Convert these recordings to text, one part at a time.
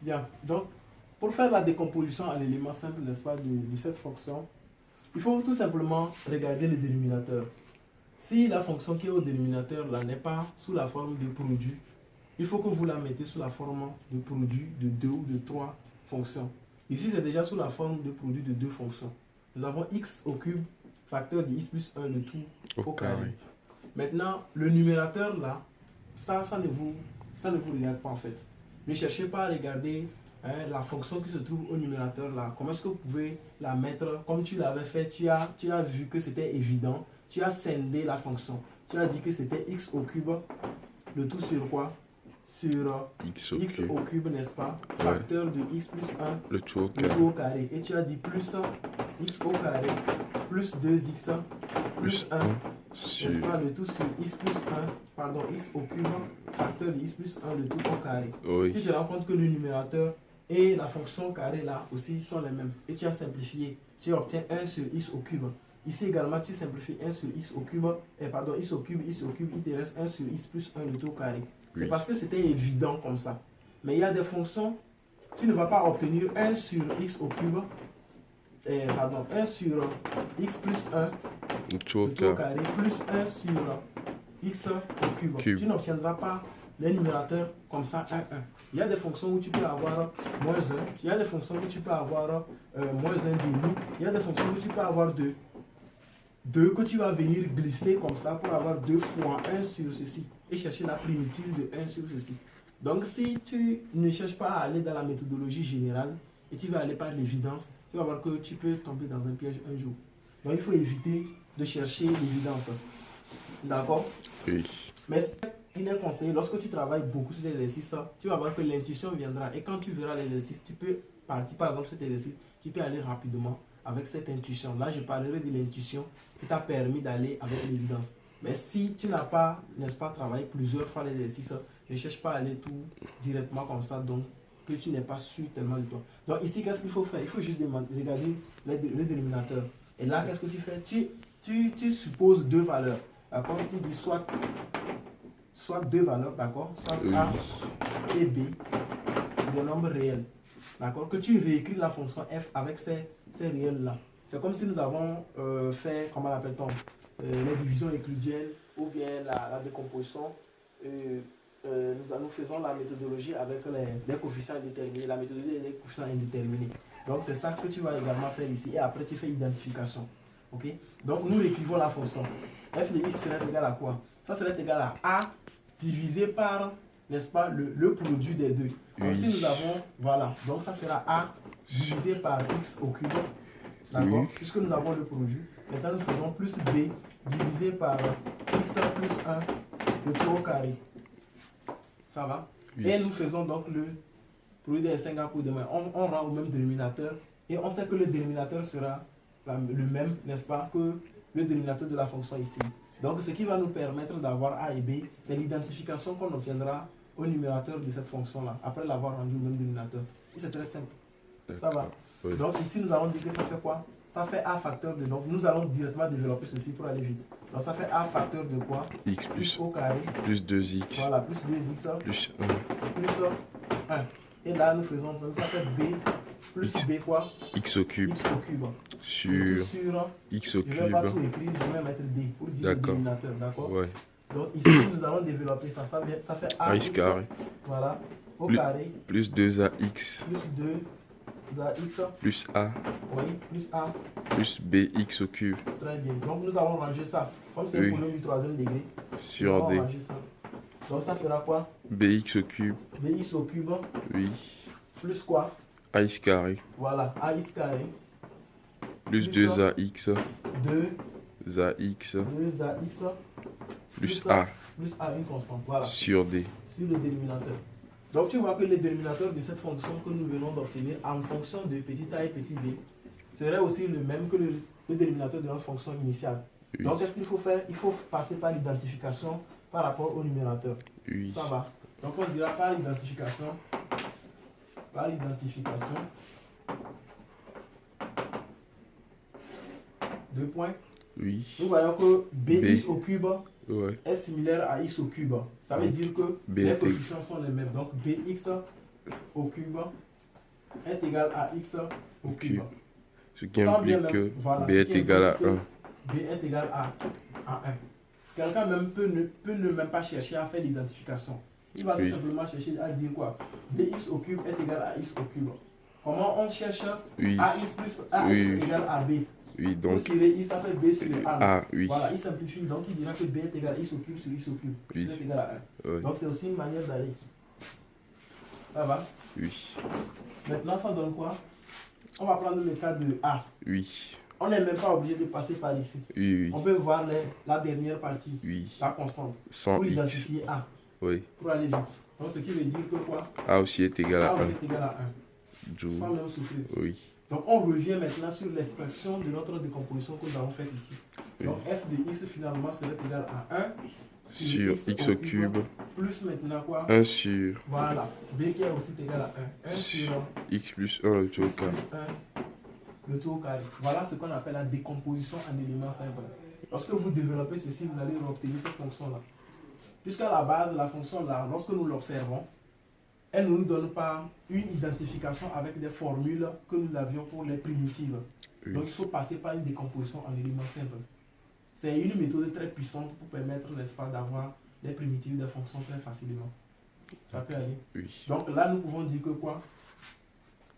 Bien. Donc, pour faire la décomposition en éléments simples, n'est-ce pas, de cette fonction, il faut tout simplement regarder le dénominateur. Si la fonction qui est au dénominateur là n'est pas sous la forme de produit, il faut que vous la mettez sous la forme de produit de 2 ou de 3 fonctions. Ici, c'est déjà sous la forme de produit de 2 fonctions. Nous avons x au cube, facteur de x plus 1, le tout au carré. Maintenant, le numérateur là, ça ne vous regarde pas en fait. Ne cherchez pas à regarder la fonction qui se trouve au numérateur là. Comment est-ce que vous pouvez la mettre comme tu l'avais fait? Tu as vu que c'était évident. Tu as scindé la fonction. Tu as dit que c'était x au cube. Le tout sur quoi? Sur x au cube, n'est-ce pas? Facteur de x plus 1, le tout au carré. Et tu as dit plus x au carré, plus 2x, plus 1, n'est-ce pas? Le tout sur x plus 1, pardon, x au cube, facteur de x plus 1, le tout au carré. Oui. Tu te rends compte que le numérateur et la fonction carré là aussi sont les mêmes. Et tu as simplifié. Tu obtiens 1 sur x au cube. Ici également, tu simplifies 1 sur x au cube, pardon, x au cube, il te reste 1 sur x plus 1, le tout au carré. C'est parce que c'était évident comme ça. Mais il y a des fonctions, tu ne vas pas obtenir 1 sur x au cube, pardon, 1 sur x plus 1, le tout au carré, plus 1 sur x au cube. Tu n'obtiendras pas les numérateurs comme ça, 1, 1. Il y a des fonctions où tu peux avoir moins 1, il y a des fonctions où tu peux avoir moins 1 demi, il y a des fonctions où tu peux avoir 2. 2 que tu vas venir glisser comme ça pour avoir 2 fois 1 sur ceci et chercher la primitive de 1 sur ceci. Donc si tu ne cherches pas à aller dans la méthodologie générale et tu vas aller par l'évidence, tu vas voir que tu peux tomber dans un piège un jour. Donc il faut éviter de chercher l'évidence. D'accord? Oui. Mais il est conseillé, lorsque tu travailles beaucoup sur l'exercice, tu vas voir que l'intuition viendra. Et quand tu verras l'exercice, tu peux partir par exemple sur cet exercice, tu peux aller rapidement avec cette intuition. Là, je parlerai de l'intuition qui t'a permis d'aller avec l'évidence. Mais si tu n'as pas, n'est-ce pas, travaillé plusieurs fois l'exercice, ne cherche pas à aller tout directement comme ça, donc que tu n'es pas sûr tellement de toi. Donc ici, qu'est-ce qu'il faut faire? Il faut juste regarder le dénominateur. Et là, qu'est-ce que tu fais? Tu supposes deux valeurs. D'accord? Tu dis soit deux valeurs, d'accord? Soit A et B, des nombres réels. D'accord? Que tu réécris la fonction f avec ces réels-là. C'est comme si nous avons fait, comment l'appelle-t-on, les divisions euclidiennes ou bien la décomposition. Nous faisons la méthodologie avec les coefficients indéterminés, la méthodologie des coefficients indéterminés. Donc c'est ça que tu vas également faire ici. Et après tu fais identification. Ok? Donc nous écrivons la fonction. F de x serait égal à quoi? Ça serait égal à A divisé par, n'est-ce pas, le produit des deux. Donc si nous avons, voilà, donc ça fera A divisé par x au cube. D'accord? Puisque nous avons le produit. Maintenant nous faisons plus B divisé par x plus 1, le tout au carré. Ça va? Et nous faisons donc le produit des 5 pour demain. On rend au même dénominateur. Et on sait que le dénominateur sera le même, n'est-ce pas, que le dénominateur de la fonction ici. Donc ce qui va nous permettre d'avoir A et B, c'est l'identification qu'on obtiendra au numérateur de cette fonction-là, après l'avoir rendu au même dénominateur. C'est très simple. Ça va? Oui. Donc ici nous allons dire que ça fait quoi? Ça fait A facteur de, donc nous allons directement développer ceci pour aller vite. Donc ça fait A facteur de quoi? X plus au carré. Plus 2x. Voilà, plus 2x. Plus 1. Plus 1. Et là nous faisons, donc ça fait B plus X. B quoi? X au cube. X au cube. Sur X au cube. Je ne vais pas tout écrire, je vais mettre D pour dire le dénominateur, d'accord? Ouais. Donc ici nous allons développer ça. Ça fait A x carré. Voilà, au plus, carré. Plus 2ax. Plus 2ax. Plus A. Oui, plus A. Plus bx au cube. Très bien. Donc nous allons ranger ça. Comme c'est le polynôme du troisième degré. Sur D. Ça. Donc ça fera quoi? Bx au cube. Bx au cube. Oui. Plus quoi? Ax carré. Voilà, Ax carré. Plus 2ax. 2ax. Plus A. Plus A, une constante. Voilà. Sur D. Sur le dénominateur. Donc tu vois que le dénominateur de cette fonction que nous venons d'obtenir en fonction de petit a et petit b serait aussi le même que le dénominateur de notre fonction initiale. Oui. Donc qu'est-ce qu'il faut faire? Il faut passer par l'identification par rapport au numérateur. Oui. Ça va. Donc on dira par l'identification. Par l'identification. 2 points. Oui. Nous voyons que bx au cube est similaire à x au cube. Ça veut dire que les coefficients sont les mêmes. Donc bx au cube est égal à x au cube. Ce qui implique que voilà, B est égal à 1. B est égal à 1. Quelqu'un même peut ne même pas chercher à faire l'identification. Il va tout simplement chercher à dire quoi? Bx au cube est égal à x au cube. Comment on cherche ax plus ax égale à b? Oui, donc. Pour tirer i, ça fait b sur le a. Ah, oui. Voilà, il simplifie, donc il dira que b est égal à x au cube sur x au cube. Oui. C'est égal à 1. Oui. Donc c'est aussi une manière d'aller. Ça va? Oui. Maintenant, ça donne quoi? On va prendre le cas de a. Oui. On n'est même pas obligé de passer par ici. Oui, oui. On peut voir la dernière partie. Oui. La constante. Sans pour x. identifier a. Oui. Pour aller vite. Donc ce qui veut dire que quoi? A aussi est égal à 1. A aussi est égal à 1. Joule. Sans même souffrir. Oui. Donc on revient maintenant sur l'expression de notre décomposition que nous avons faite ici. Oui. Donc f de x finalement serait égal à 1 sur x au cube plus maintenant quoi? 1 sur. Voilà. B qui est aussi égal à 1. 1 sur x plus 1 le tout au carré. Le tout au carré. Voilà ce qu'on appelle la décomposition en éléments simples. Lorsque vous développez ceci, vous allez obtenir cette fonction-là. Puisqu'à la base, la fonction-là, lorsque nous l'observons, elle ne nous donne pas une identification avec des formules que nous avions pour les primitives. Oui. Donc il faut passer par une décomposition en éléments simples. C'est une méthode très puissante pour permettre, n'est-ce pas, d'avoir les primitives des fonctions très facilement. Ça peut aller. Oui. Donc là, nous pouvons dire que quoi?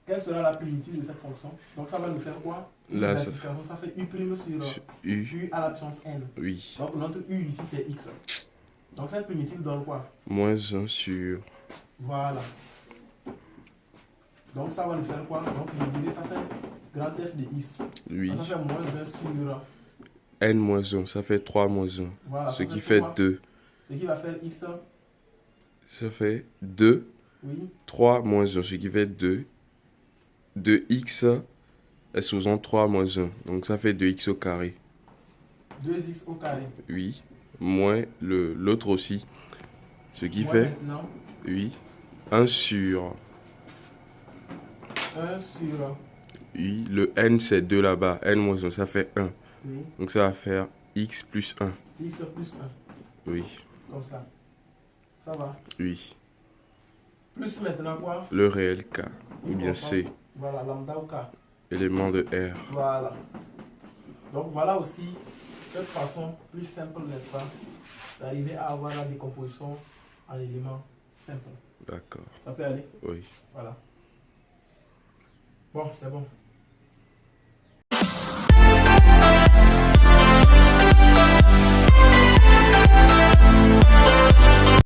Quelle sera la primitive de cette fonction? Donc ça va nous faire quoi? Là, ça fait u' sur u à la puissance n. Oui. Donc notre u ici c'est x. Donc cette primitive donne quoi? Moins 1 sur. Voilà. Donc ça va nous faire quoi? Donc je dirais ça fait grand F de x. Oui. Donc, ça fait moins 1 sur n moins 1, ça fait 3 moins 1. Voilà, ce qui fait 2. Ce qui va faire x. Ça fait 2. Oui. 3 moins 1, ce qui fait 2. 2x est sous-en 3 moins 1. Donc ça fait 2x au carré. 2x au carré. Oui. Moins l'autre aussi. Ce qui moins fait. Maintenant. Oui. 1 sur. 1 sur. Oui. Le n c'est 2 là-bas. n moins 1, ça fait 1. Oui. Donc ça va faire x plus 1. X plus 1. Oui. Comme ça. Ça va? Oui. Plus maintenant quoi? Le réel k. Ou bien c. Voilà, lambda ou k. Élément de R. Voilà. Donc voilà aussi cette façon plus simple, n'est-ce pas, d'arriver à avoir la décomposition en éléments simples. D'accord. Ça peut aller? Oui. Voilà. Bon, c'est bon.